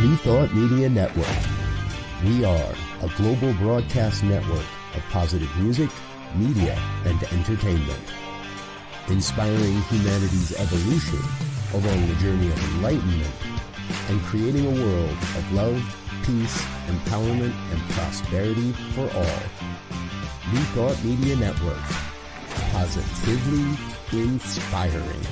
New Thought Media Network. We are a global broadcast network of positive music, media, and entertainment, inspiring humanity's evolution along the journey of enlightenment and creating a world of love, peace, empowerment, and prosperity for all. New Thought Media Network. Positively inspiring.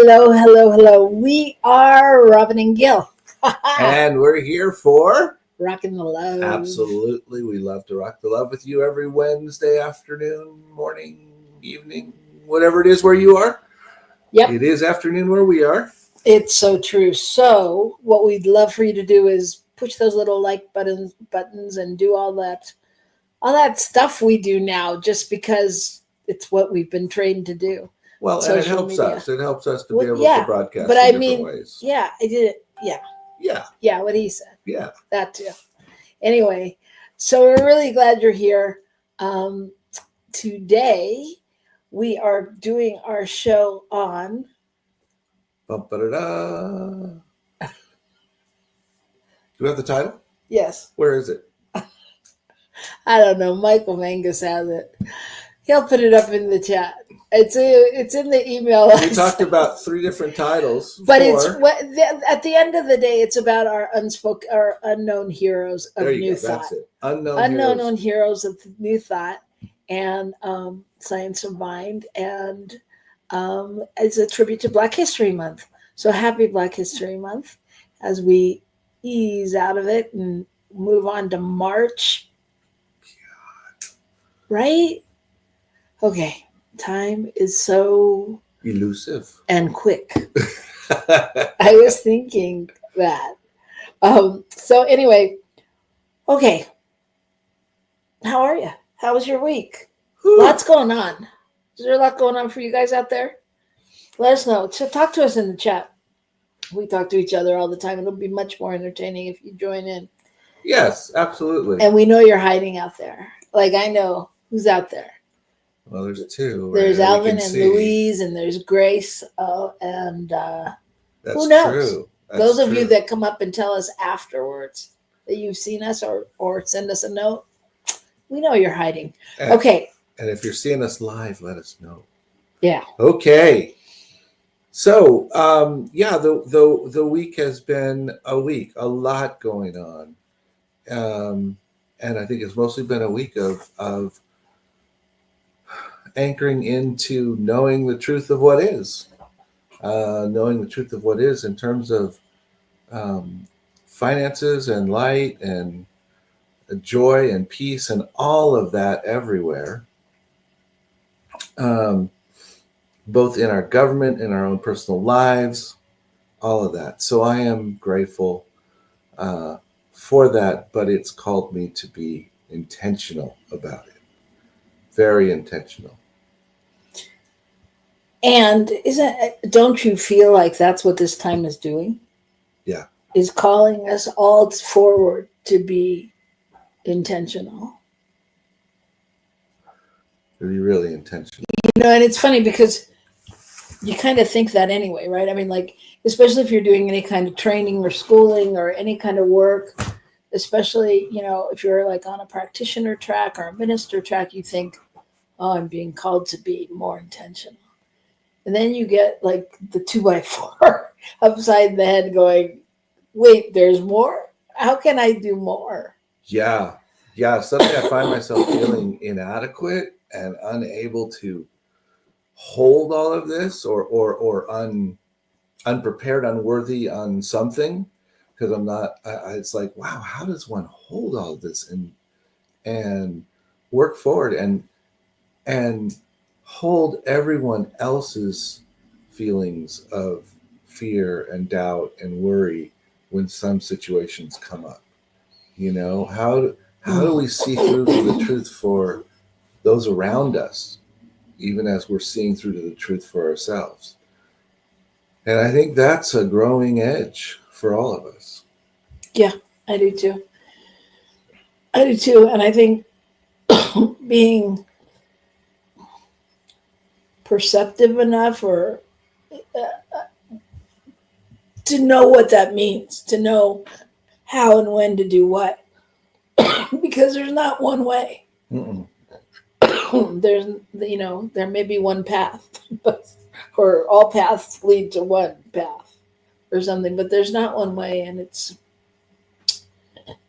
Hello. We are Robyn and Gil. And we're here for Rockin the Love. Absolutely. We love to rock the love with you every Wednesday afternoon, morning, evening, whatever it is where you are. Yep. It is afternoon where we are. It's so true. So what we'd love for you to do is push those little like buttons and do all that stuff we do now just because it's what we've been trained to do. Well, and it helps media. us. It helps us to be able to broadcast but in I mean, ways. Yeah, I did it. Yeah, what he said. Yeah. That too. Anyway, so we're really glad you're here. Today, we are doing our show on... Ba-ba-da-da. Do we have the title? Yes. Where is it? I don't know. Michael Mangus has it. He'll put it up in the chat. It's in the email. We talked about 3 different titles. But at the end of the day, it's about our unknown heroes of New Thought. That's it. Unknown heroes of New Thought and Science of Mind, and it's a tribute to Black History Month. So happy Black History Month as we ease out of it and move on to March. God. Right? Okay. Time is so elusive and quick. I was thinking that. So anyway, okay. How are you? How was your week? Lots going on. Is there a lot going on for you guys out there? Let us know. So talk to us in the chat. We talk to each other all the time. It'll be much more entertaining if you join in. Yes, absolutely. And we know you're hiding out there. Like I know who's out there. Well, there's 2. There's Alvin and Louise, and there's Grace, and who knows? True. Those of you that come up and tell us afterwards that you've seen us or send us a note, we know you're hiding. Okay. And if you're seeing us live, let us know. Yeah. Okay. So, the week has been a week, a lot going on. And I think it's mostly been a week of anchoring into knowing the truth of what is, in terms of finances and light and joy and peace and all of that everywhere, both in our government, in our own personal lives, all of that. So I am grateful for that, but it's called me to be intentional about it. Very intentional. And don't you feel like that's what this time is doing? Yeah. Is calling us all forward to be intentional. To be really intentional. And it's funny because you kind of think that anyway, right? I mean, like, especially if you're doing any kind of training or schooling or any kind of work, especially, if you're like on a practitioner track or a minister track, you think, oh, I'm being called to be more intentional. And then you get like the 2x4 upside the head going, wait, there's more? How can I do more? Yeah. Suddenly I find myself feeling inadequate and unable to hold all of this or unprepared, unworthy on something. because I'm not. It's like, wow, how does one hold all of this and work forward and hold everyone else's feelings of fear and doubt and worry when some situations come up? How do we see through to the truth for those around us, even as we're seeing through to the truth for ourselves? And I think that's a growing edge for all of us. Yeah, I do too. And I think being perceptive enough or to know what that means, to know how and when to do what, because there's not one way. Mm-mm. There may be one path, or all paths lead to one path or something, but there's not one way. And it's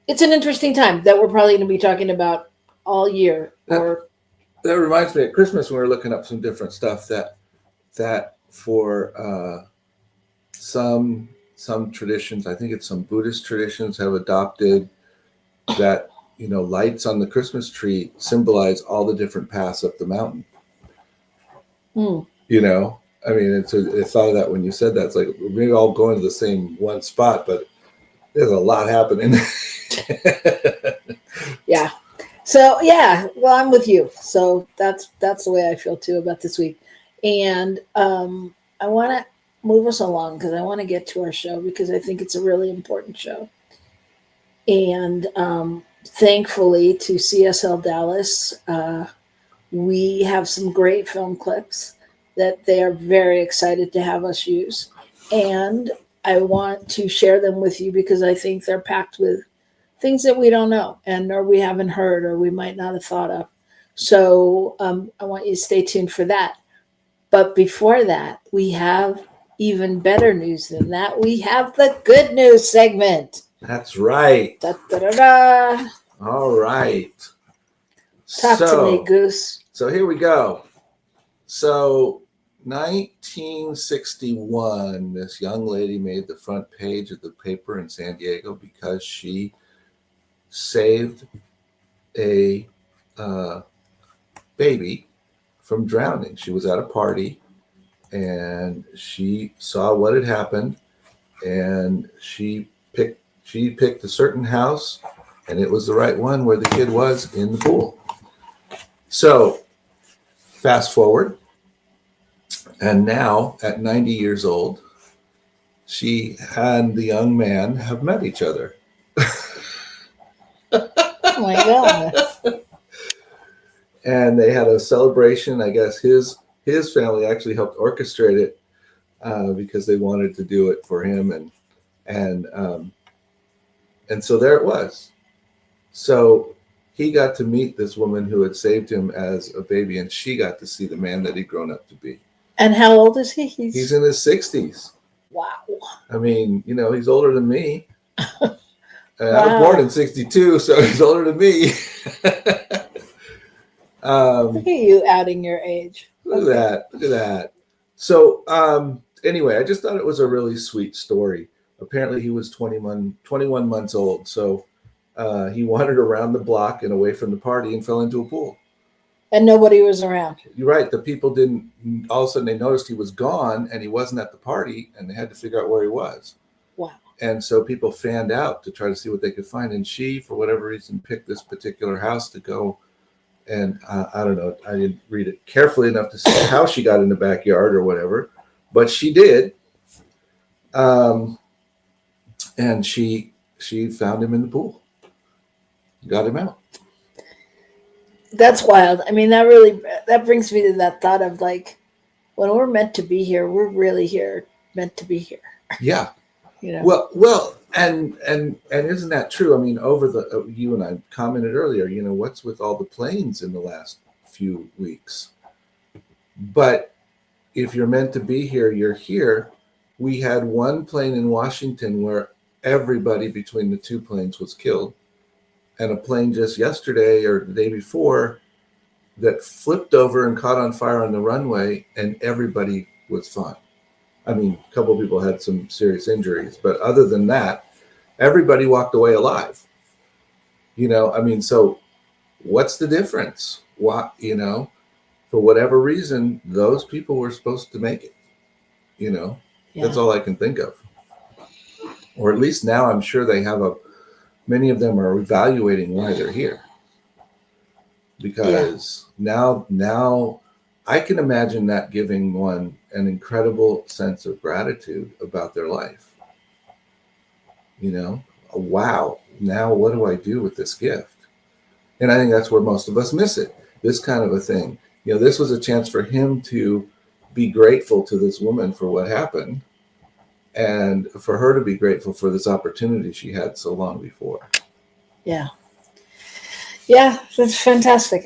an interesting time that we're probably going to be talking about all year. That reminds me, at Christmas when we were looking up some different stuff that for some traditions, I think it's some Buddhist traditions, have adopted that lights on the Christmas tree symbolize all the different paths up the mountain. Mm. I mean, I thought of that when you said that. It's like we're all going to the same one spot, but there's a lot happening. Yeah. So yeah, well, I'm with you. So that's the way I feel too about this week. And I want to move us along because I want to get to our show because I think it's a really important show. And thankfully to CSL Dallas, we have some great film clips that they are very excited to have us use. And I want to share them with you because I think they're packed with things that we don't know or we haven't heard or we might not have thought of. So I want you to stay tuned for that. But before that, we have even better news than that. We have the good news segment. That's right. Da, da, da, da. All right. Talk to me, Goose. So here we go. So 1961, this young lady made the front page of the paper in San Diego because she saved a baby from drowning. She was at a party and she saw what had happened, and she picked a certain house, and it was the right one where the kid was in the pool. So fast forward, and now at 90 years old, she and the young man have met each other. Oh my God. And they had a celebration. I guess his family actually helped orchestrate it because they wanted to do it for him, and so there it was. So he got to meet this woman who had saved him as a baby, and she got to see the man that he'd grown up to be. And how old is he? He's in his 60s. Wow. I mean, he's older than me. Wow. I was born in 62, so he's older than me. Look at you outing your age. Look at that. So anyway, I just thought it was a really sweet story. Apparently he was 21 months old. So he wandered around the block and away from the party and fell into a pool. And nobody was around. You're right. The people didn't, all of a sudden they noticed he was gone and he wasn't at the party, and they had to figure out where he was. Wow. And so people fanned out to try to see what they could find. And she, for whatever reason, picked this particular house to go. And I don't know, I didn't read it carefully enough to see how she got in the backyard or whatever, but she did. And she found him in the pool, got him out. That's wild. I mean, that brings me to that thought of like, when we're meant to be here, we're really here, meant to be here. Yeah. Well, and isn't that true? I mean, you and I commented earlier, what's with all the planes in the last few weeks? But if you're meant to be here, you're here. We had one plane in Washington where everybody between the two planes was killed, and a plane just yesterday or the day before that flipped over and caught on fire on the runway, and everybody was fine. I mean, a couple of people had some serious injuries, but other than that, Everybody walked away alive. I mean, so what's the difference? What, for whatever reason, those people were supposed to make it. That's Yeah. all I can think of. Or at least now I'm sure they have many of them are evaluating why they're here. Because now I can imagine that giving one an incredible sense of gratitude about their life. Wow, now what do I do with this gift? And I think that's where most of us miss it. This kind of a thing. This was a chance for him to be grateful to this woman for what happened, and for her to be grateful for this opportunity she had so long before. Yeah. That's fantastic.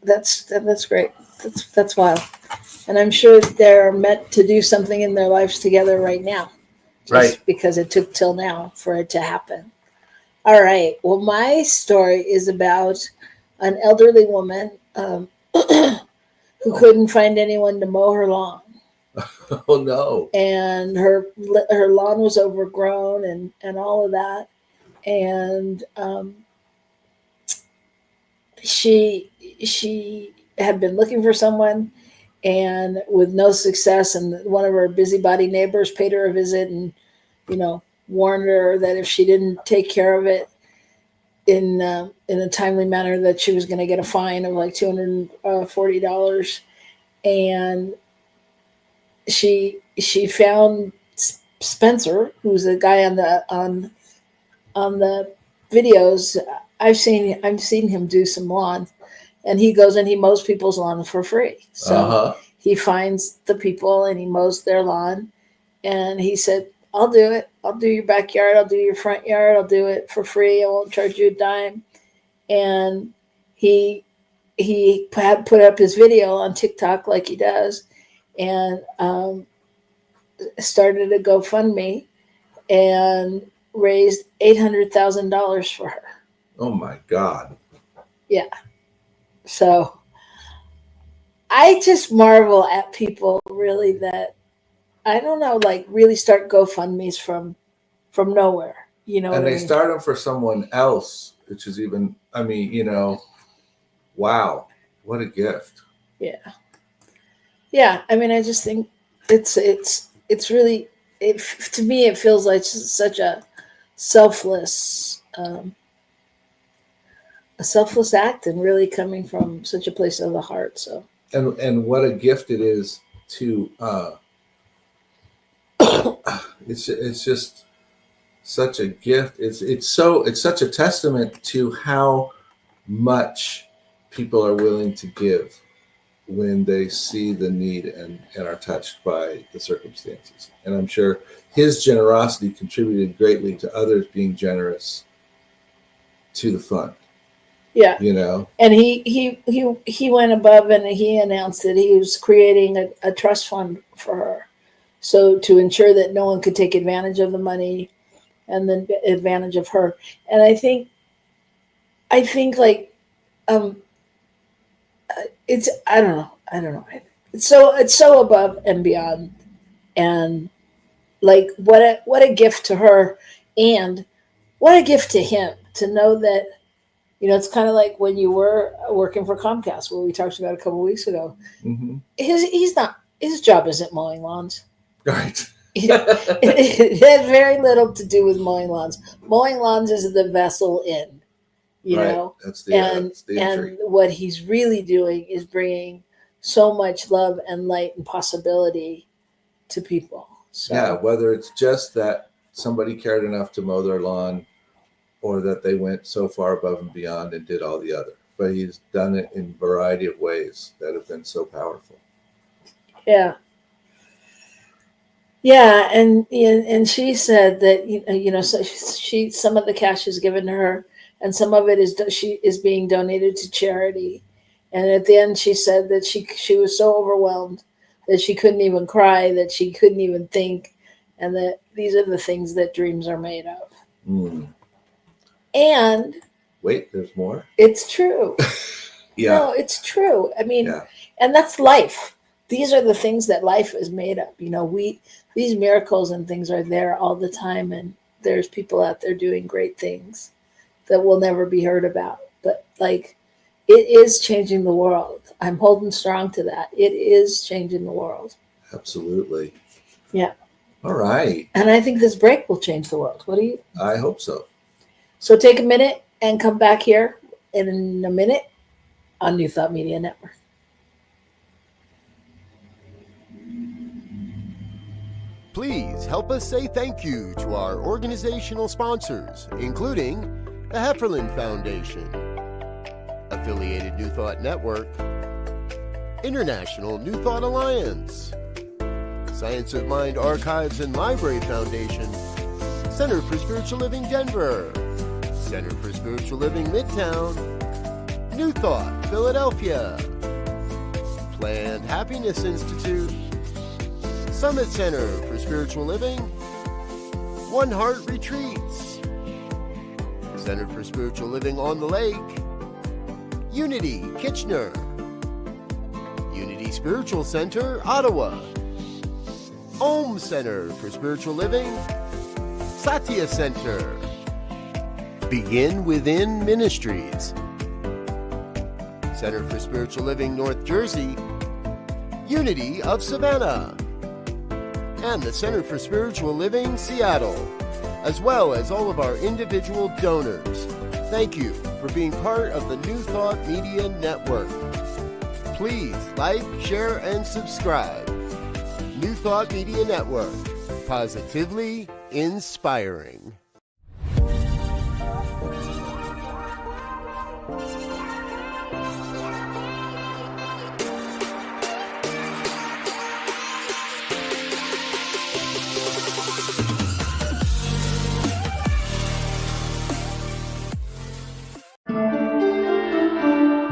That's great. That's wild. And I'm sure they're meant to do something in their lives together right now, just because it took till now for it to happen. All right. Well, my story is about an elderly woman who couldn't find anyone to mow her lawn. Oh no! And her lawn was overgrown and all of that. And she had been looking for someone, and with no success. And one of her busybody neighbors paid her a visit, and warned her that if she didn't take care of it in a timely manner, that she was going to get a fine of like $240. And she found Spencer, who's a guy on the videos. I've seen him do some lawn, and he goes and he mows people's lawn for free. So he finds the people and he mows their lawn, and he said, I'll do it. I'll do your backyard. I'll do your front yard. I'll do it for free. I won't charge you a dime. And he had put up his video on TikTok like he does, and started a GoFundMe and raised $800,000 for her. Oh my God. Yeah. So I just marvel at people really that, I don't know, like really start GoFundMes from nowhere, And they start them for someone else, which is even, wow, what a gift. Yeah. Yeah. I mean, I just think it's really, to me, it feels like such a selfless act, and really coming from such a place of the heart. So, and what a gift it is to, it's just such a gift. It's such a testament to how much people are willing to give when they see the need and are touched by the circumstances. And I'm sure his generosity contributed greatly to others being generous to the fund. Yeah. And he went above, and he announced that he was creating a trust fund for her, so to ensure that no one could take advantage of the money and then advantage of her. And I think like, it's, I don't know. It's so above and beyond, and like what a gift to her, and what a gift to him to know that, it's kind of like when you were working for Comcast, what we talked about a couple of weeks ago. Mm-hmm. His job isn't mowing lawns. Right. It has very little to do with mowing lawns. Mowing lawns is the vessel in, know. That's the entry. And what he's really doing is bringing so much love and light and possibility to people. So, yeah, whether it's just that somebody cared enough to mow their lawn, or that they went so far above and beyond and did all the other. But he's done it in a variety of ways that have been so powerful. Yeah. Yeah, and she said that so she some of the cash is given to her, and some of it is being donated to charity. And at the end, she said that she was so overwhelmed that she couldn't even cry, that she couldn't even think, and that these are the things that dreams are made of. Mm. And wait, there's more? It's true. Yeah. No, it's true. I mean, and that's life. These are the things that life is made of. These miracles and things are there all the time. And there's people out there doing great things that will never be heard about. But like, it is changing the world. I'm holding strong to that. It is changing the world. Absolutely. Yeah. All right. And I think this break will change the world. What do you? I hope so. So take a minute and come back here in a minute on New Thought Media Network. Please help us say thank you to our organizational sponsors, including the Hefferland Foundation, Affiliated New Thought Network, International New Thought Alliance, Science of Mind Archives and Library Foundation, Center for Spiritual Living Denver, Center for Spiritual Living Midtown, New Thought Philadelphia, Planned Happiness Institute, Summit Center for Spiritual Living, One Heart Retreats, Center for Spiritual Living on the Lake, Unity Kitchener, Unity Spiritual Center Ottawa, Om Center for Spiritual Living, Satya Center, Begin Within Ministries, Center for Spiritual Living North Jersey, Unity of Savannah, and the Center for Spiritual Living Seattle, as well as all of our individual donors. Thank you for being part of the New Thought Media Network. Please like, share, and subscribe. New Thought Media Network, positively inspiring.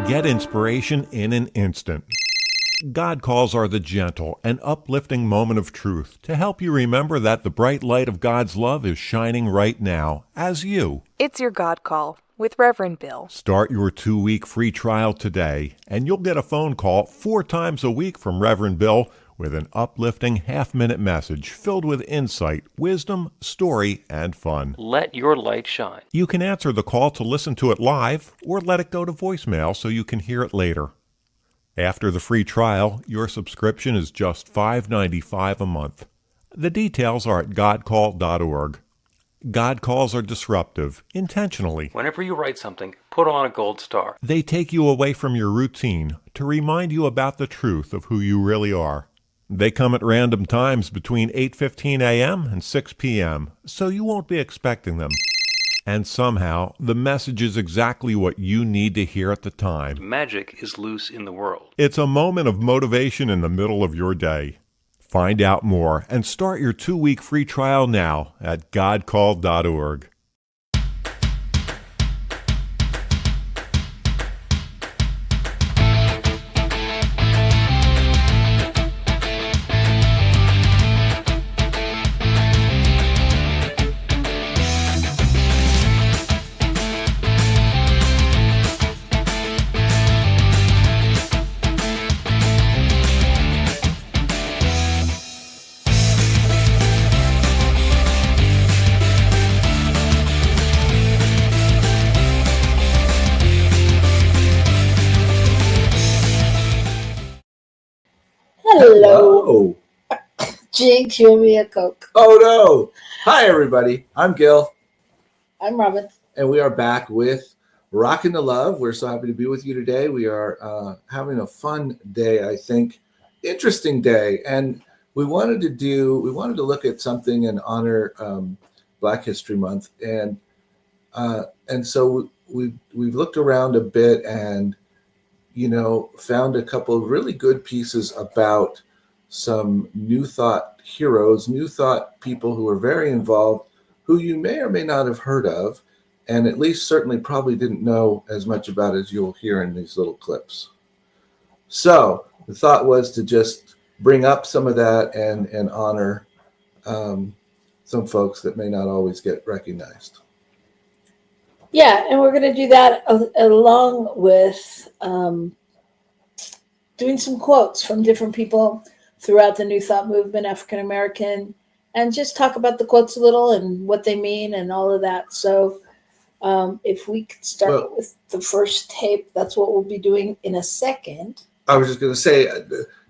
Get inspiration in an instant. God calls are the gentle and uplifting moment of truth to help you remember that the bright light of God's love is shining right now as you. It's your God Call with Reverend Bill. Start your 2-week free trial today, and you'll get a phone call 4 times a week from Reverend Bill with an uplifting half-minute message filled with insight, wisdom, story, and fun. Let your light shine. You can answer the call to listen to it live or let it go to voicemail so you can hear it later. After the free trial, your subscription is just $5.95 a month. The details are at godcall.org. God calls are disruptive, intentionally. Whenever you write something, put on a gold star. They take you away from your routine to remind you about the truth of who you really are. They come at random times between 8:15 a.m. and 6 p.m., so you won't be expecting them. And somehow, the message is exactly what you need to hear at the time. Magic is loose in the world. It's a moment of motivation in the middle of your day. Find out more and start your 2-week free trial now at godcall.org. Hello. Jinx, you owe me a Coke. Oh, no. Hi, everybody. I'm Gil, I'm Robyn. and we are back with Rockin the Love. We're so happy to be with you today. We are having a fun day, I think. Interesting day. And we wanted to look at something in honor Black History Month. And so we've looked around a bit and, found a couple of really good pieces about some New Thought heroes, New Thought people who are very involved, who you may or may not have heard of, and at least certainly probably didn't know as much about as you'll hear in these little clips. So the thought was to just bring up some of that and honor some folks that may not always get recognized. Yeah, and we're going to do that along with doing some quotes from different people throughout the New Thought movement, African American and just talk about the quotes a little and what they mean and all of that. So if we could start with the first tape, that's what we'll be doing in a second. I was just going to say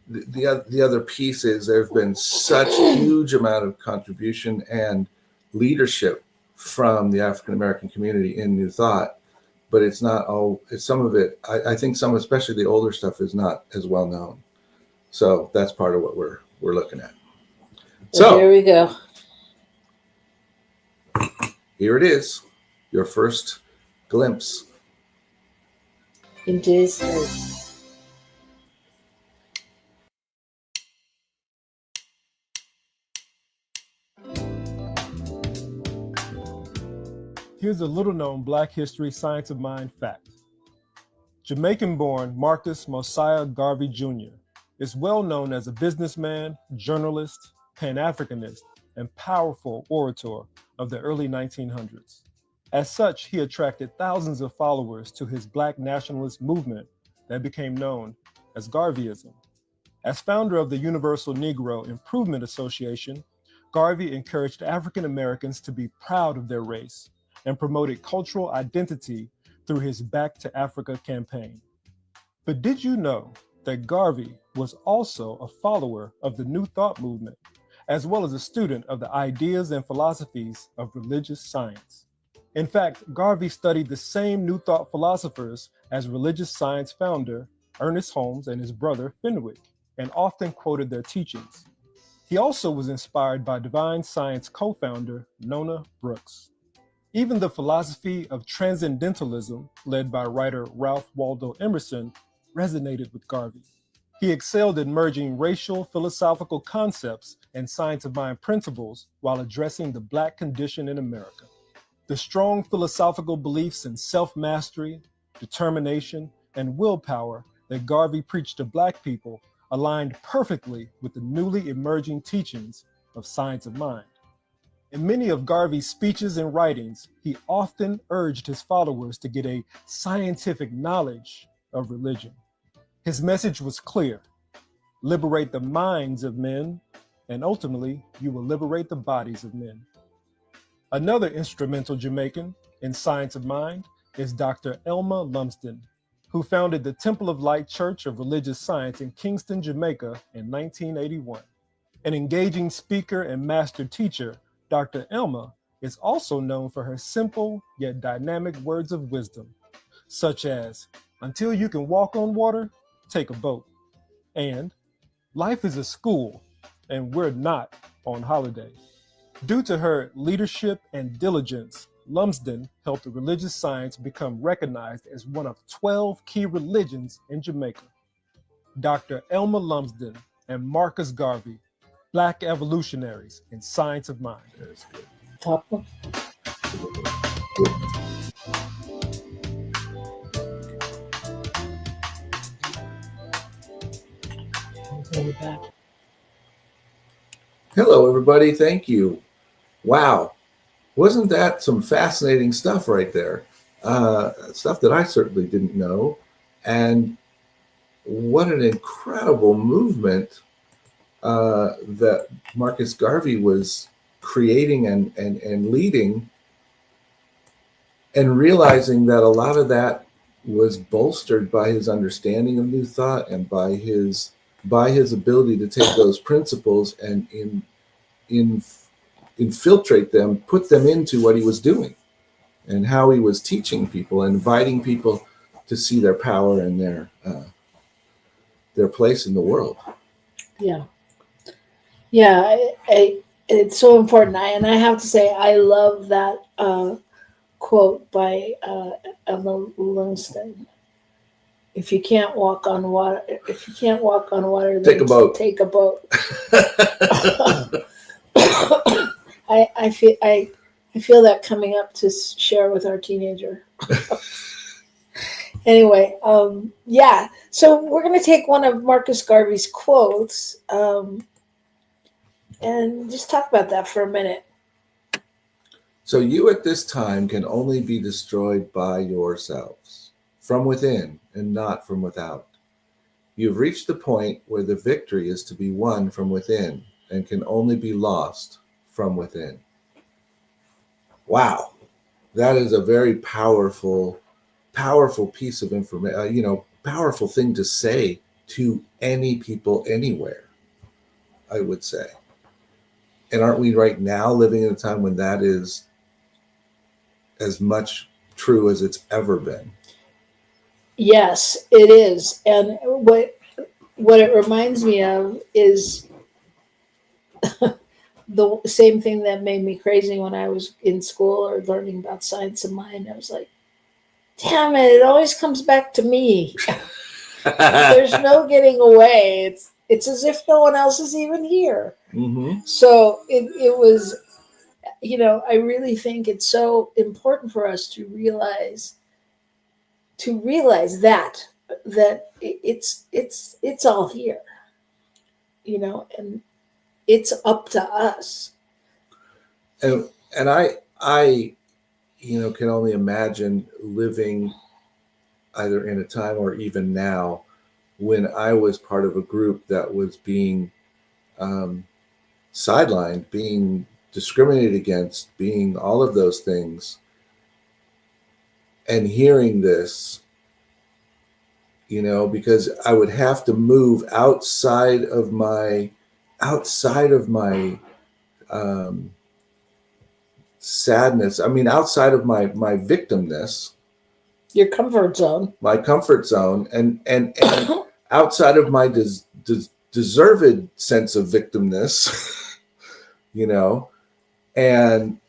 the other piece is there's been such a huge amount of contribution and leadership from the African American community in New Thought, but it's not all. It's some of it. I think some, especially the older stuff, is not as well known. So that's part of what we're looking at. So here we go. Here it is, your first glimpse into history. Here's a little-known Black History Science of Mind fact. Jamaican-born Marcus Mosiah Garvey Jr. is well known as a businessman, journalist, Pan-Africanist, and powerful orator of the early 1900s. As such, he attracted thousands of followers to his Black nationalist movement that became known as Garveyism. As founder of the Universal Negro Improvement Association, Garvey encouraged African Americans to be proud of their race and promoted cultural identity through his Back to Africa campaign. But did you know that Garvey was also a follower of the New Thought movement, as well as a student of the ideas and philosophies of religious science? In fact, Garvey studied the same New Thought philosophers as religious science founder Ernest Holmes and his brother Fenwick, and often quoted their teachings. He also was inspired by divine science co-founder Nona Brooks. Even the philosophy of transcendentalism, led by writer Ralph Waldo Emerson, resonated with Garvey. He excelled in merging racial philosophical concepts and science of mind principles while addressing the Black condition in America. The strong philosophical beliefs in self-mastery, determination, and willpower that Garvey preached to Black people aligned perfectly with the newly emerging teachings of science of mind. In many of Garvey's speeches and writings, he often urged his followers to get a scientific knowledge of religion. His message was clear: liberate the minds of men, and ultimately, you will liberate the bodies of men. Another instrumental Jamaican in science of mind is Dr. Elma Lumsden, who founded the Temple of Light Church of Religious Science in Kingston, Jamaica in 1981. An engaging speaker and master teacher, Dr. Elma is also known for her simple yet dynamic words of wisdom, such as, until you can walk on water, take a boat, and life is a school, and we're not on holiday. Due to her leadership and diligence, Lumsden helped religious science become recognized as one of 12 key religions in Jamaica. Dr. Elma Lumsden and Marcus Garvey, Black evolutionaries in science of mind. That's good. Top one. Hello, everybody. Thank you. Wow. Wasn't that some fascinating stuff right there? Stuff that I certainly didn't know. And what an incredible movement that Marcus Garvey was creating and leading, and realizing that a lot of that was bolstered by his understanding of New Thought and by his ability to take those principles and infiltrate them, put them into what he was doing, and how he was teaching people and inviting people to see their power and their place in the world. Yeah. Yeah, it's so important. And I have to say, I love that quote by Olmstead. If you can't walk on water, then Take a boat. Take a boat. I feel that coming up to share with our teenager. Anyway, yeah. So we're going to take one of Marcus Garvey's quotes and just talk about that for a minute. So you at this time can only be destroyed by yourselves, from within and not from without. You've reached the point where the victory is to be won from within and can only be lost from within. Wow, that is a very powerful piece of information, powerful thing to say to any people anywhere, I would say. And aren't we right now living in a time when that is as much true as it's ever been? Yes, it is. And what it reminds me of is the same thing that made me crazy when I was in school or learning about science of mind. I was like, damn it always comes back to me. There's no getting away. It's as if no one else is even here. Mm-hmm. So it was, I really think it's so important for us to realize that it's all here, and it's up to us. And I can only imagine living either in a time or even now when I was part of a group that was being sidelined, being discriminated against, being all of those things, and hearing this, because I would have to move outside of my sadness. I mean, outside of my victimness, Your comfort zone. my comfort zone, and outside of my deserved sense of victimness, and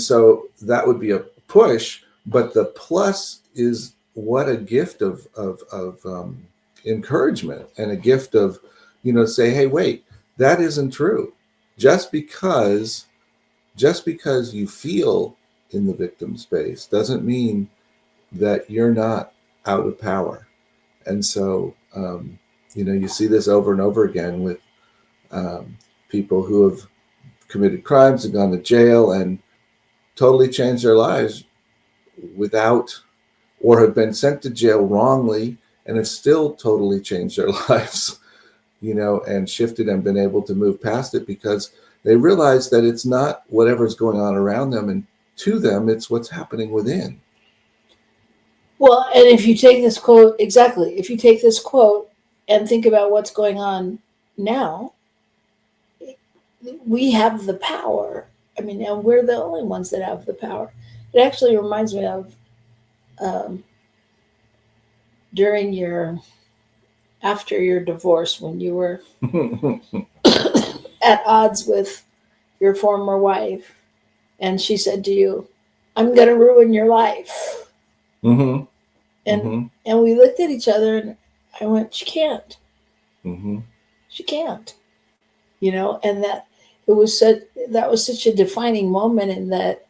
so that would be a push. But the plus is what a gift of encouragement, and a gift of say, hey, wait, that isn't true. Just because you feel in the victim space doesn't mean that you're not out of power. And so, you see this over and over again with people who have committed crimes and gone to jail and totally changed their lives or have been sent to jail wrongly and have still totally changed their lives, and shifted and been able to move past it because they realize that it's not whatever's going on around them and to them, it's what's happening within. Well, and if you take this quote, and think about what's going on now, we have the power. I mean, and we're the only ones that have the power. It actually reminds me of after your divorce, when you were at odds with your former wife, and she said to you, "I'm going to ruin your life." Mm-hmm. And we looked at each other, and I went, "She can't. Mm-hmm. She can't." And that was such a defining moment in that,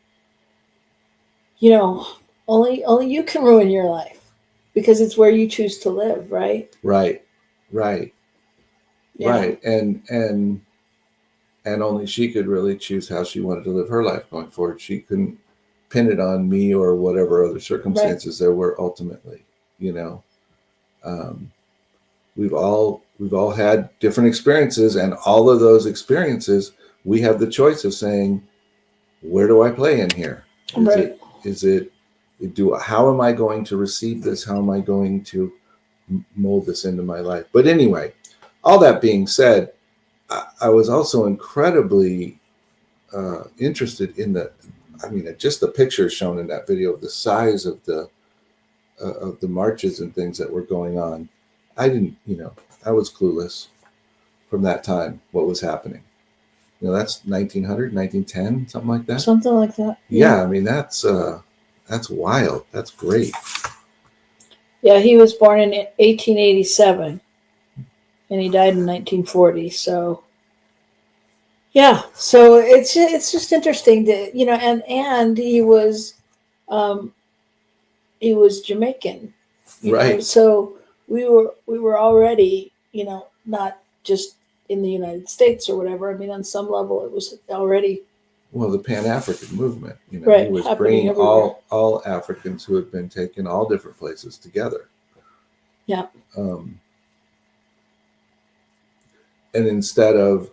only you can ruin your life because it's where you choose to live, right? Right. Yeah. Right. And only she could really choose how she wanted to live her life going forward. She couldn't pin it on me or whatever other circumstances there were ultimately. We've all had different experiences, and all of those experiences, we have the choice of saying, where do I play in here? How am I going to receive this? How am I going to mold this into my life? But anyway, all that being said, I was also incredibly interested in just the pictures shown in that video of the size of the marches and things that were going on. I was clueless from that time what was happening. That's 1900, 1910, something like that. Something like that. Yeah, I mean, that's wild. That's great. Yeah, he was born in 1887, and he died in 1940. So, yeah, so it's just interesting to and he was Jamaican, right? So we were already not just in the United States or whatever. I mean, on some level, it was already. Well, the Pan-African movement, right, he was bringing all Africans who had been taken all different places together. Yeah. And instead of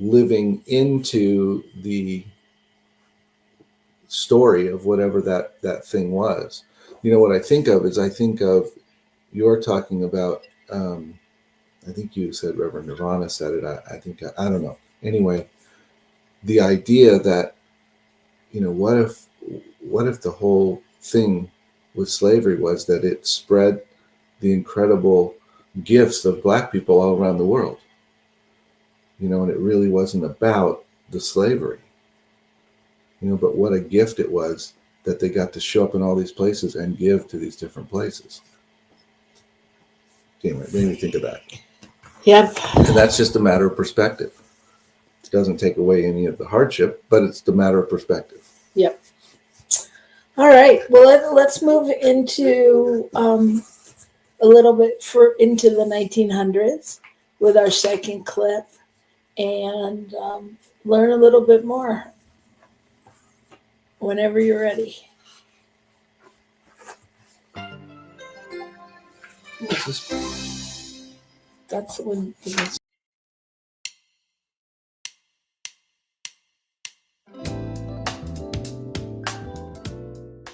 living into the story of whatever that thing was. You know, what I think of is you're talking about, I think you said Reverend Nirvana said it. I don't know. Anyway, the idea that, you know, what if the whole thing with slavery was that it spread the incredible gifts of Black people all around the world, you know, and it really wasn't about the slavery, you know, but what a gift it was that they got to show up in all these places and give to these different places. Anyway, made me think of that. Yep. And that's just a matter of perspective. It doesn't take away any of the hardship, but it's the matter of perspective. Yep. All right. Well, let's move into a little bit into the 1900s with our second clip and learn a little bit more whenever you're ready. That's when.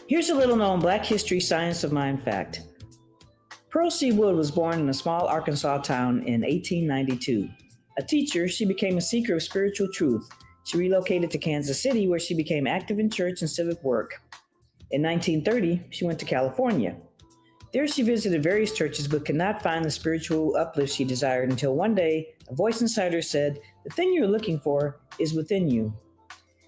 Here's a little known Black history science of mind fact. Pearl C. Wood was born in a small Arkansas town in 1892. A teacher, she became a seeker of spiritual truth. She relocated to Kansas City, where she became active in church and civic work. In 1930, she went to California. There she visited various churches but could not find the spiritual uplift she desired until one day, a voice inside her said, "The thing you're looking for is within you."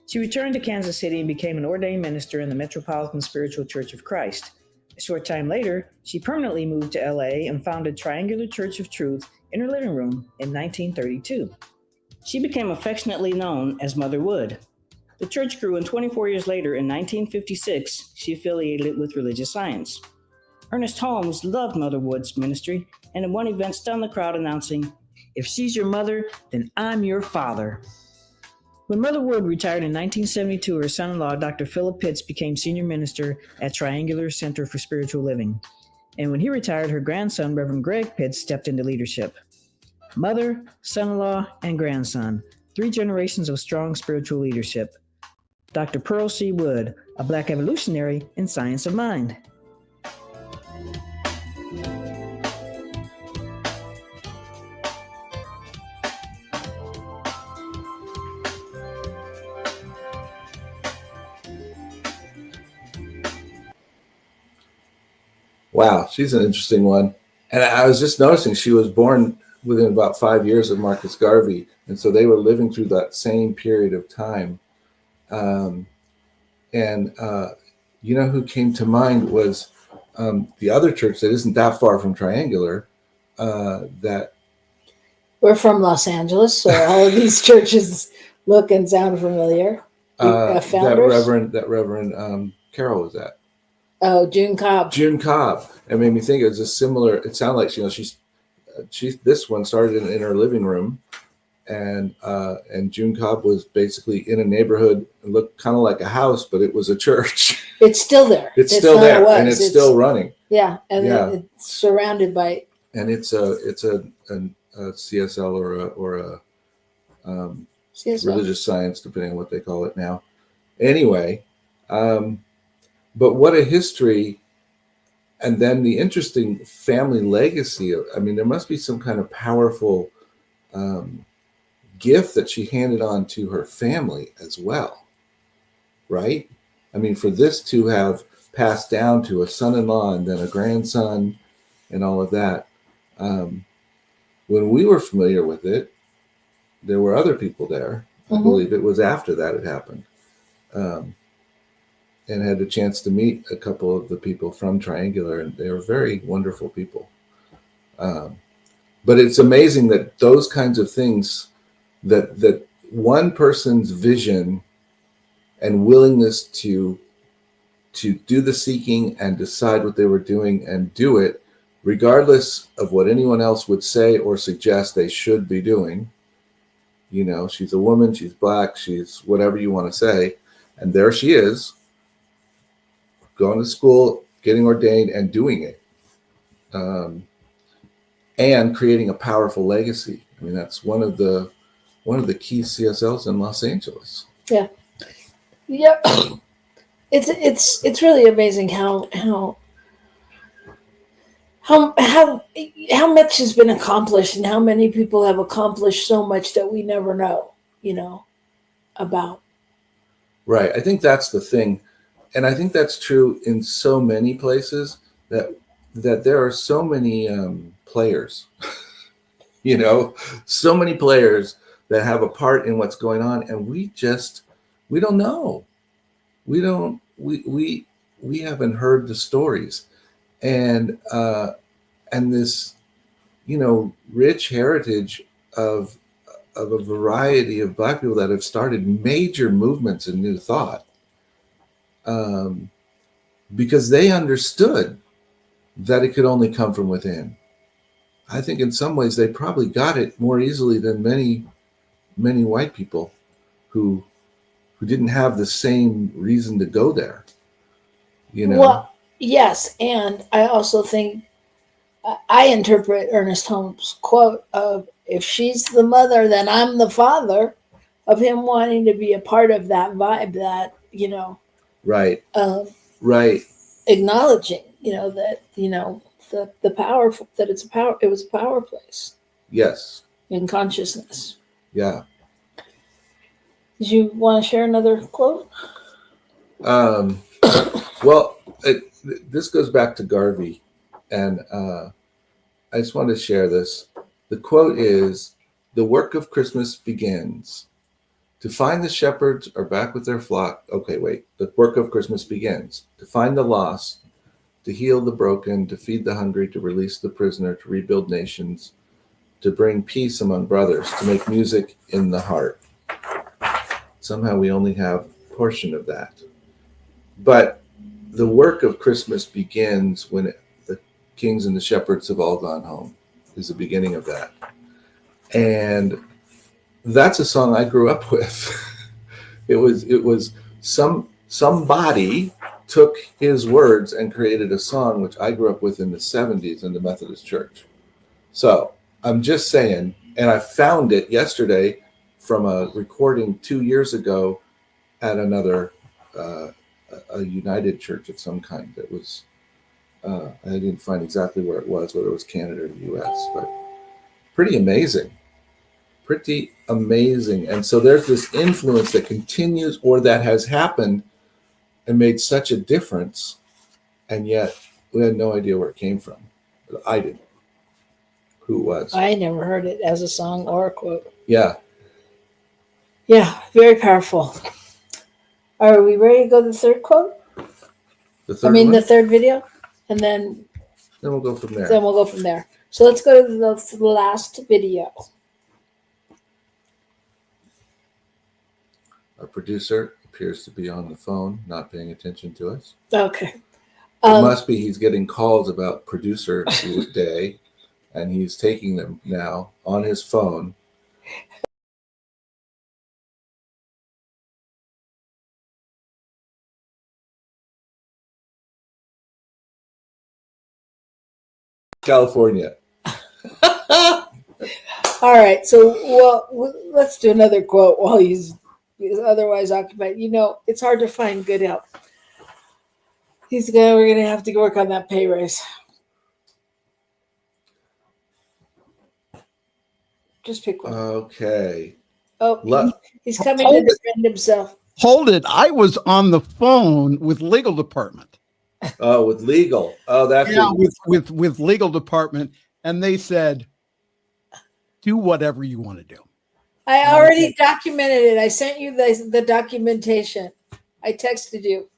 She returned to Kansas City and became an ordained minister in the Metropolitan Spiritual Church of Christ. A short time later, she permanently moved to LA and founded Triangular Church of Truth in her living room in 1932. She became affectionately known as Mother Wood. The church grew, and 24 years later, in 1956, she affiliated with Religious Science. Ernest Holmes loved Mother Wood's ministry, and at one event stunned the crowd announcing, "If she's your mother, then I'm your father." When Mother Wood retired in 1972, her son-in-law, Dr. Philip Pitts, became senior minister at Triangular Center for Spiritual Living. And when he retired, her grandson, Reverend Greg Pitts, stepped into leadership. Mother, son-in-law, and grandson, 3 generations of strong spiritual leadership. Dr. Pearl C. Wood, a Black evolutionary in science of mind. Wow, she's an interesting one. And I was just noticing she was born within about 5 years of Marcus Garvey. And so they were living through that same period of time. You know who came to mind was the other church that isn't that far from Triangular. That We're from Los Angeles, so all of these churches look and sound familiar. that Reverend Carol was at. Oh, June Cobb. June Cobb. It made me think it was a similar. It sounded like she's this one started in her living room, and June Cobb was basically in a neighborhood. It looked kind of like a house, but it was a church. It's still there. It's still there, and it's still running. Yeah, and it's surrounded by. And it's a CSL or a CSL. Religious science, depending on what they call it now. Anyway. But what a history, and then the interesting family legacy. I mean, there must be some kind of powerful gift that she handed on to her family as well, right? I mean, for this to have passed down to a son-in-law and then a grandson and all of that. When we were familiar with it, there were other people there. I believe it was after that it happened. And had the chance to meet a couple of the people from Triangular, and they were very wonderful people. But it's amazing that those kinds of things, that one person's vision and willingness to do the seeking and decide what they were doing and do it, regardless of what anyone else would say or suggest they should be doing. You know, she's a woman, she's Black, she's whatever you want to say. And there she is, going to school, getting ordained, and doing it, and creating a powerful legacy. I mean, that's one of the one of the key CSLs in Los Angeles. Yeah. Yep. It's really amazing how much has been accomplished and how many people have accomplished so much that we never know, about. Right. I think that's the thing. And I think that's true in so many places that there are so many players, so many players that have a part in what's going on. And we don't know. We haven't heard the stories. And this, rich heritage of a variety of Black people that have started major movements in New Thought, because they understood that it could only come from within. I think in some ways they probably got it more easily than many white people who didn't have the same reason to go there. Well, yes, and I also think I interpret Ernest Holmes' quote of, if she's the mother, then I'm the father, of him wanting to be a part of that vibe, that, right. Right. Acknowledging, that, the power, that it was a power place. Yes. In consciousness. Yeah. Did you want to share another quote? Well, this goes back to Garvey, and I just want to share this. The quote is, "The work of Christmas begins. To find the shepherds are back with their flock." Okay, wait. The work of Christmas begins. To find the lost, to heal the broken, to feed the hungry, to release the prisoner, to rebuild nations, to bring peace among brothers, to make music in the heart. Somehow we only have a portion of that. But the work of Christmas begins when the kings and the shepherds have all gone home, is the beginning of that. And that's a song I grew up with. It was somebody took his words and created a song which I grew up with in the 70s in the Methodist Church. So I'm just saying, and I found it yesterday from a recording 2 years ago at another a United Church of some kind. That was I didn't find exactly where it was, whether it was Canada or the US, but pretty amazing. And so there's this influence that continues, or that has happened and made such a difference, and yet we had no idea where it came from. I didn't. Who it was? I never heard it as a song or a quote. Yeah. Yeah, very powerful. Are we ready to go to the third quote? The third video, and then we'll go from there. Then we'll go from there. So let's go to the last video. Our producer appears to be on the phone, not paying attention to us. Okay. It must be he's getting calls about producer day, and he's taking them now on his phone. California. All right. So, let's do another quote while he's otherwise occupied. It's hard to find good help. We're going to have to work on that pay raise. Just pick one. Okay. Oh, he's coming to defend himself. Hold it. I was on the phone with legal department. Oh, with legal. Oh, that's with legal department. And they said, do whatever you want to do. I already documented it. I sent you the documentation. I texted you.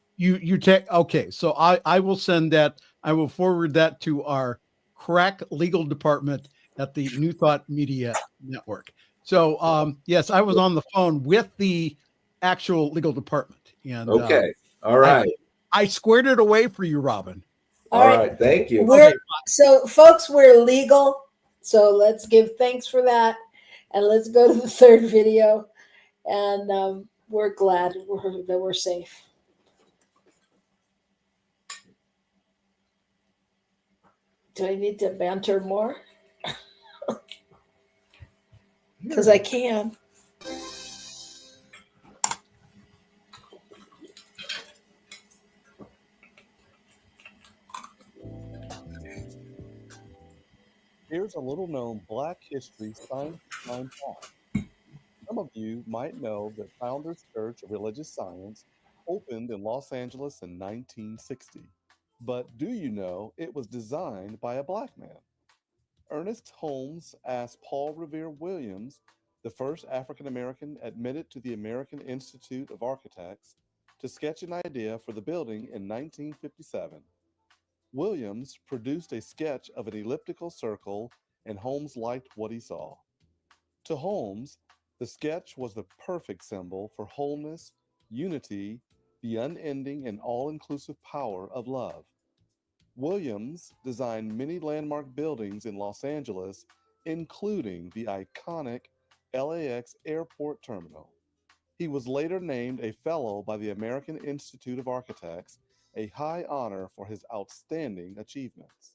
Okay. So I will send that. I will forward that to our crack legal department at the New Thought Media Network. So, yes, I was on the phone with the actual legal department. And okay. All right. I squared it away for you, Robyn. All right. Thank you. So, folks, we're legal. So let's give thanks for that. And let's go to the third video. And we're glad that we're safe. Do I need to banter more? Because I can. Here's a little known Black history science mind fact. Some of you might know that Founders Church of Religious Science opened in Los Angeles in 1960. But do you know it was designed by a Black man? Ernest Holmes asked Paul Revere Williams, the first African American admitted to the American Institute of Architects, to sketch an idea for the building in 1957. Williams produced a sketch of an elliptical circle, and Holmes liked what he saw. To Holmes, the sketch was the perfect symbol for wholeness, unity, the unending and all-inclusive power of love. Williams designed many landmark buildings in Los Angeles, including the iconic LAX Airport Terminal. He was later named a Fellow by the American Institute of Architects, a high honor for his outstanding achievements.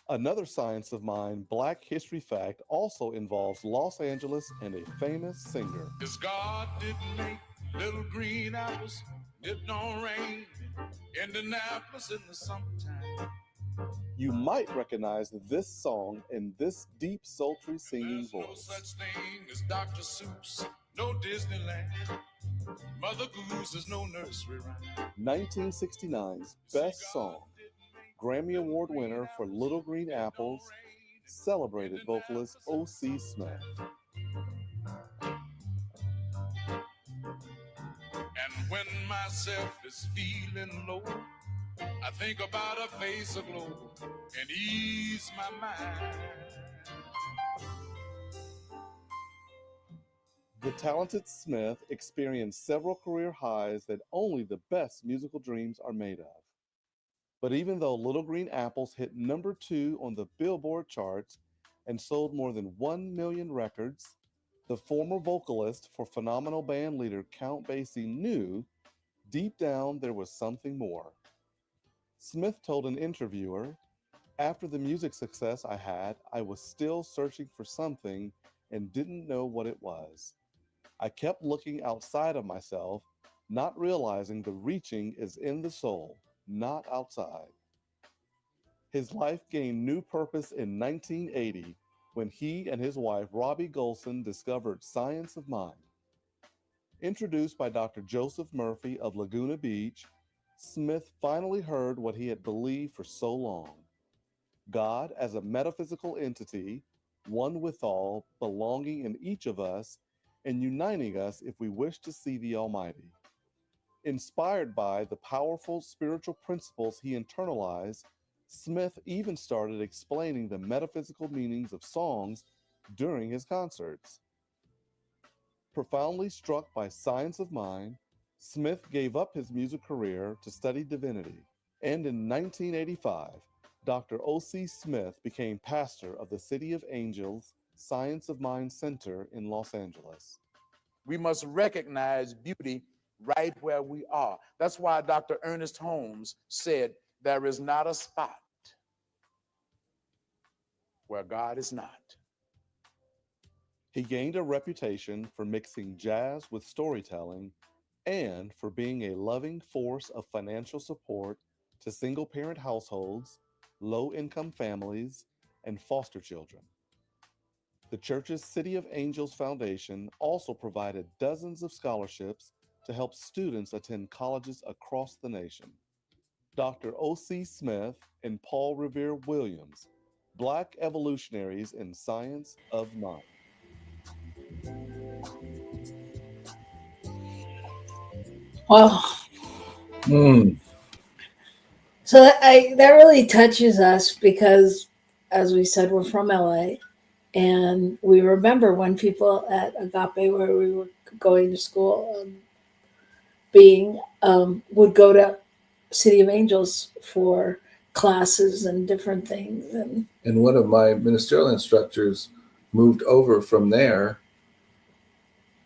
Another Science of Mind Black history fact also involves Los Angeles and a famous singer. Cause God didn't make little green apples, it don't rain in Indianapolis in the summertime. You might recognize this song in this deep, sultry singing voice. No such thing as Dr. Seuss, no Disneyland. Mother Goose is no nursery rhyme. 1969's best song, Grammy Award winner for Little Green Apples, celebrated vocalist O.C. Smith. And when myself is feeling low, I think about a face aglow and ease my mind. The talented Smith experienced several career highs that only the best musical dreams are made of. But even though Little Green Apples hit number 2 on the Billboard charts and sold more than 1 million records, the former vocalist for phenomenal band leader Count Basie knew deep down there was something more. Smith told an interviewer, "After the music success I had, I was still searching for something and didn't know what it was. I kept looking outside of myself, not realizing the reaching is in the soul, not outside." His life gained new purpose in 1980 when he and his wife Robbie Golson discovered Science of Mind. Introduced by Dr. Joseph Murphy of Laguna Beach, Smith finally heard what he had believed for so long: God as a metaphysical entity, one with all, belonging in each of us and uniting us if we wish to see the Almighty. Inspired by the powerful spiritual principles he internalized, Smith even started explaining the metaphysical meanings of songs during his concerts. Profoundly struck by Science of Mind, Smith gave up his music career to study divinity, and in 1985, Dr. O.C. Smith became pastor of the City of Angels Science of Mind Center in Los Angeles. We must recognize beauty right where we are. That's why Dr. Ernest Holmes said, "There is not a spot where God is not." He gained a reputation for mixing jazz with storytelling and for being a loving force of financial support to single-parent households, low-income families, and foster children. The church's City of Angels Foundation also provided dozens of scholarships to help students attend colleges across the nation. Dr. O.C. Smith and Paul Revere Williams, Black evolutionaries in Science of Mind. Wow. So that really touches us because, as we said, we're from LA, and we remember when people at Agape, where we were going to school, would go to City of Angels for classes and different things. And one of my ministerial instructors moved over from there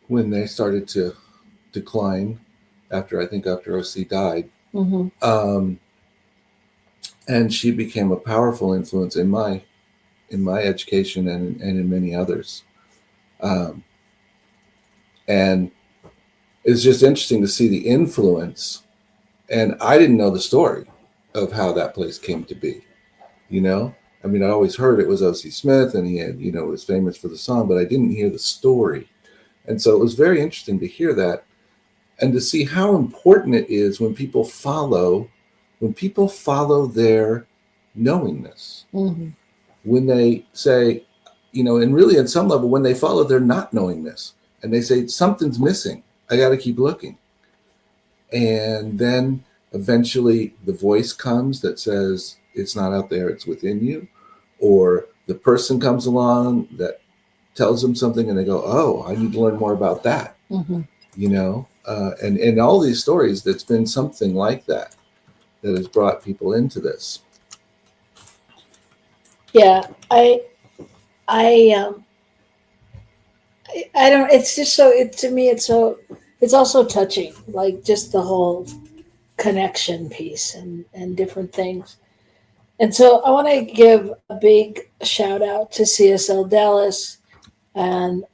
when they started to decline after OC died. Mm-hmm. And she became a powerful influence in my education and in many others. And it's just interesting to see the influence. And I didn't know the story of how that place came to be, you know? I mean, I always heard it was O.C. Smith and he had, you know, was famous for the song, but I didn't hear the story. And so it was very interesting to hear that and to see how important it is when people follow their knowingness. Mm-hmm. When they say, you know, and really at some level, when they follow their not knowingness and they say, something's missing, I got to keep looking. And then eventually the voice comes that says, it's not out there, it's within you. Or the person comes along that tells them something and they go, oh, I need to learn more about that. Mm-hmm. You know, and in all these stories, that's been something like that has brought people into this. Yeah, I don't, it's just so, to me, it's also touching, like just the whole connection piece and different things. And so I want to give a big shout out to CSL Dallas and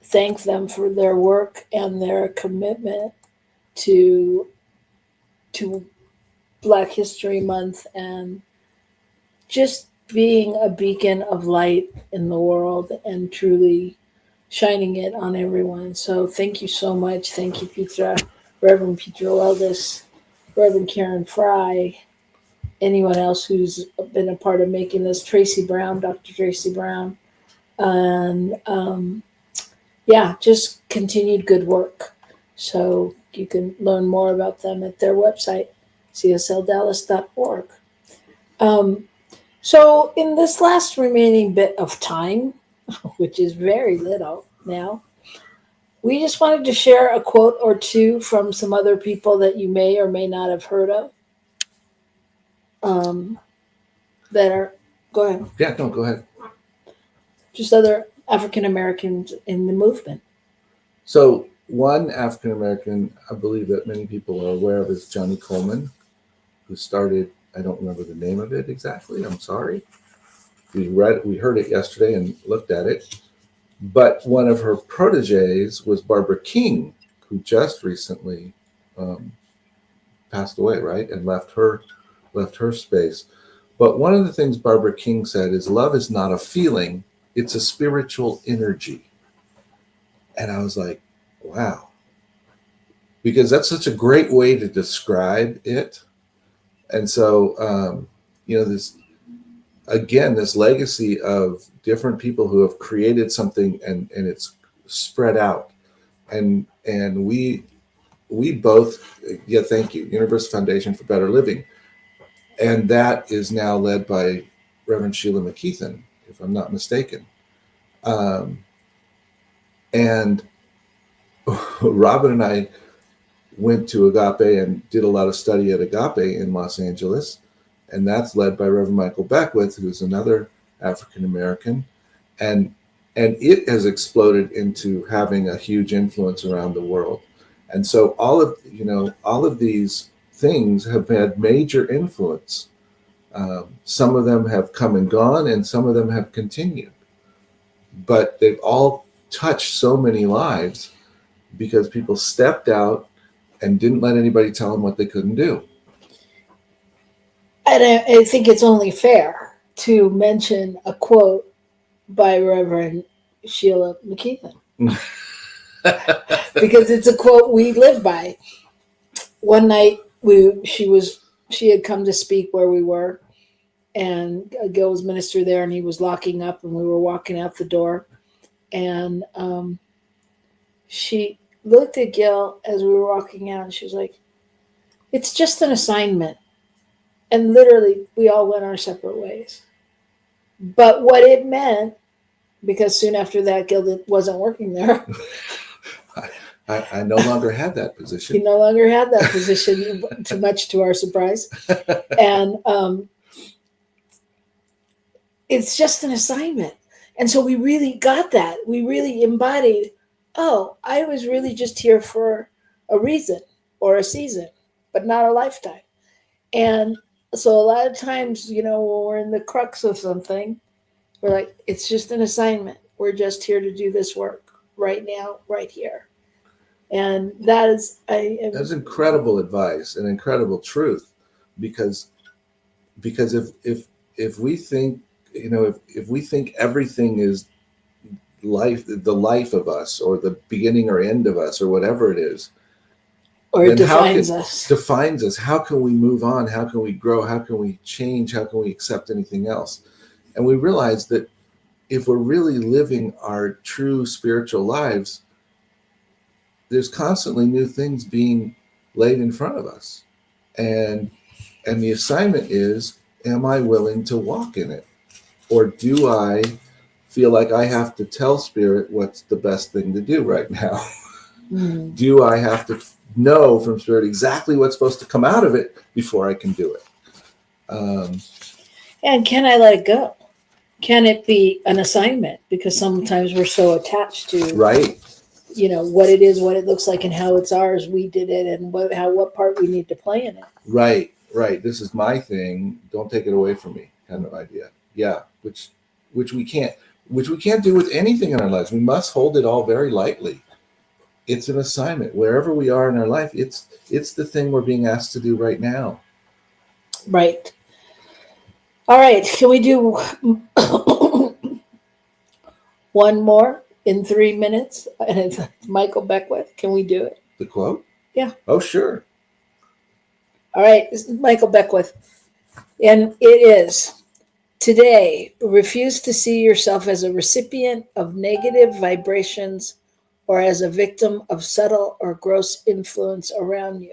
thank them for their work and their commitment to Black History Month and just being a beacon of light in the world and truly shining it on everyone. So thank you so much. Thank you, Petra, Reverend Petra Weldis, Reverend Karen Fry, anyone else who's been a part of making this, Tracy Brown, Dr. Tracy Brown. And yeah, just continued good work. So you can learn more about them at their website, csldallas.org. So in this last remaining bit of time, which is very little now, we just wanted to share a quote or two from some other people that you may or may not have heard of. That are, go ahead. Yeah, no, go ahead. Just other African Americans in the movement. So one African American, I believe that many people are aware of, is Johnny Coleman, who started, I don't remember the name of it exactly, I'm sorry. We heard it yesterday and looked at it. But one of her proteges was Barbara King, who just recently passed away, right? And left her space. But one of the things Barbara King said is, love is not a feeling, it's a spiritual energy. And I was like, wow. Because that's such a great way to describe it. And so, you know, this legacy of different people who have created something and it's spread out. And we both, yeah, thank you, Universal Foundation for Better Living. And that is now led by Reverend Sheila McKeithen, if I'm not mistaken. And Robyn and I went to Agape and did a lot of study at Agape in Los Angeles. And that's led by Reverend Michael Beckwith, who's another African American. And it has exploded into having a huge influence around the world. And so all of these things have had major influence. Some of them have come and gone, and some of them have continued. But they've all touched so many lives because people stepped out and didn't let anybody tell them what they couldn't do. And I think it's only fair to mention a quote by Reverend Sheila McKeithen. Because it's a quote we live by. One night she had come to speak where we were, and Gil was minister there, and he was locking up, and we were walking out the door, and she looked at Gil as we were walking out, and she was like, "It's just an assignment." And literally, we all went our separate ways. But what it meant, because soon after that, Gil wasn't working there. I no longer had that position. He no longer had that position, too much to our surprise. And it's just an assignment. And so we really got that. We really embodied, oh, I was really just here for a reason or a season, but not a lifetime. And so a lot of times, when we're in the crux of something, we're like, it's just an assignment. We're just here to do this work right now, right here. And that is, That's incredible advice and incredible truth, because if we think, if we think everything is life, the life of us, or the beginning or end of us, or whatever it is, or it then defines us. Defines us. How can we move on? How can we grow? How can we change? How can we accept anything else? And we realize that if we're really living our true spiritual lives, there's constantly new things being laid in front of us. And the assignment is, am I willing to walk in it? Or do I feel like I have to tell Spirit what's the best thing to do right now? Mm. Do I have to know from Spirit exactly what's supposed to come out of it before I can do it? And can I let it go? Can it be an assignment? Because sometimes we're so attached to right, what it is, what it looks like, and how it's ours. We did it, and what part we need to play in it. Right. This is my thing. Don't take it away from me, kind of idea. Yeah, which we can't do with anything in our lives. We must hold it all very lightly. It's an assignment. Wherever we are in our life, it's the thing we're being asked to do right now. Right. All right. Can we do one more in 3 minutes? And it's Michael Beckwith. Can we do it? The quote? Yeah. Oh, sure. All right. This is Michael Beckwith. And it is, today, refuse to see yourself as a recipient of negative vibrations or as a victim of subtle or gross influence around you.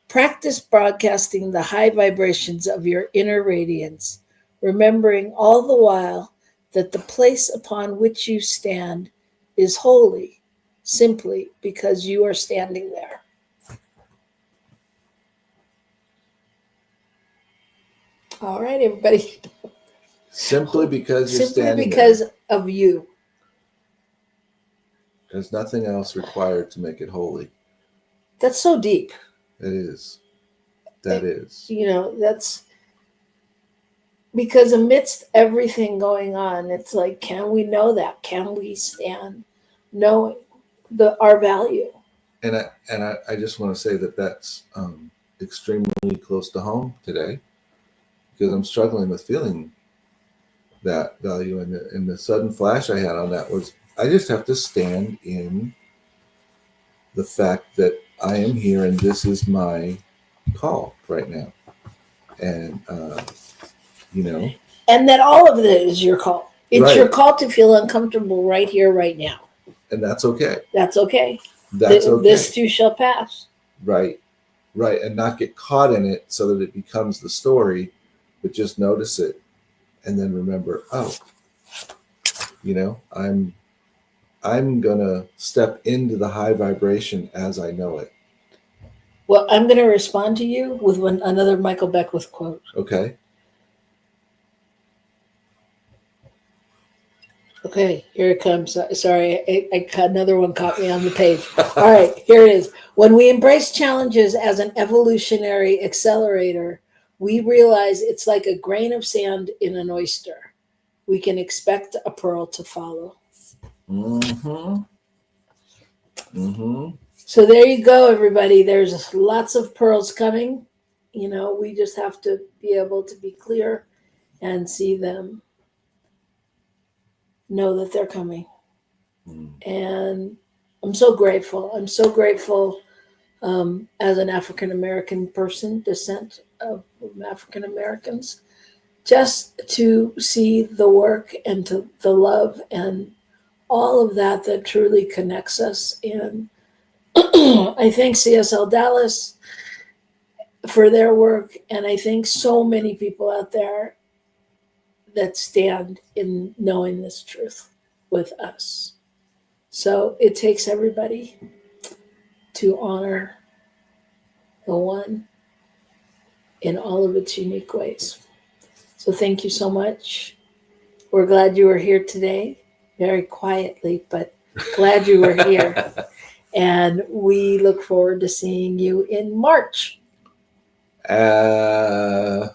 Practice broadcasting the high vibrations of your inner radiance, remembering all the while that the place upon which you stand is holy, simply because you are standing there. All right, everybody. Simply because you're standing Simply because there. of you. There's nothing else required to make it holy. That's so deep. It is. That is. That's because amidst everything going on, it's like, can we know that? Can we stand knowing our value? And I just want to say that that's extremely close to home today, because I'm struggling with feeling that value. And the sudden flash I had on that was, I just have to stand in the fact that I am here and this is my call right now. And, And that all of it is your call. It's right. your call to feel uncomfortable right here, right now. And that's okay. That's okay. That's okay. This too shall pass. Right. And not get caught in it so that it becomes the story, but just notice it and then remember, I'm going to step into the high vibration as I know it. Well, I'm going to respond to you with another Michael Beckwith quote. Okay. Okay, here it comes. Sorry, another one caught me on the page. All right, here it is. When we embrace challenges as an evolutionary accelerator, we realize it's like a grain of sand in an oyster. We can expect a pearl to follow. Mm-hmm. Mm-hmm. So there you go, everybody. There's lots of pearls coming. We just have to be able to be clear and see them. Know that they're coming. And I'm so grateful. I'm so grateful as an African-American person, descent of African-Americans, just to see the work and to the love and all of that truly connects us. And I thank CSL Dallas for their work. And I thank so many people out there that stand in knowing this truth with us. So it takes everybody to honor the one in all of its unique ways. So thank you so much. We're glad you were here today, very quietly, but glad you were here. And we look forward to seeing you in March. Is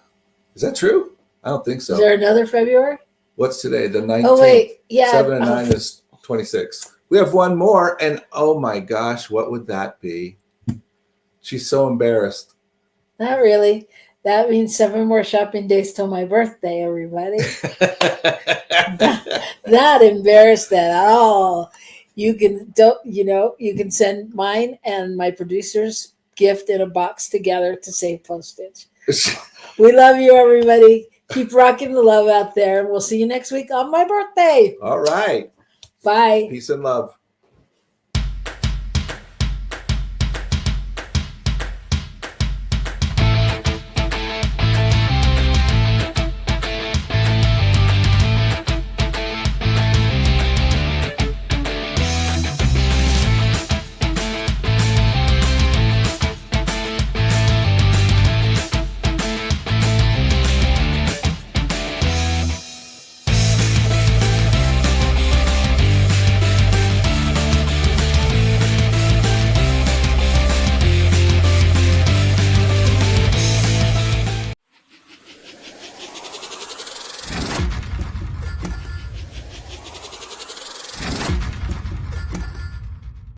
that true? I don't think so. Is there another February? What's today? The 19th. Oh, wait. Yeah. 7 and 9 is 26. We have one more, and oh my gosh, what would that be? She's so embarrassed. Not really. That means 7 more shopping days till my birthday, everybody. Not embarrassed at all. You can send mine and my producer's gift in a box together to save postage. We love you, everybody. Keep rocking the love out there, and we'll see you next week on my birthday. All right. Bye. Peace and love.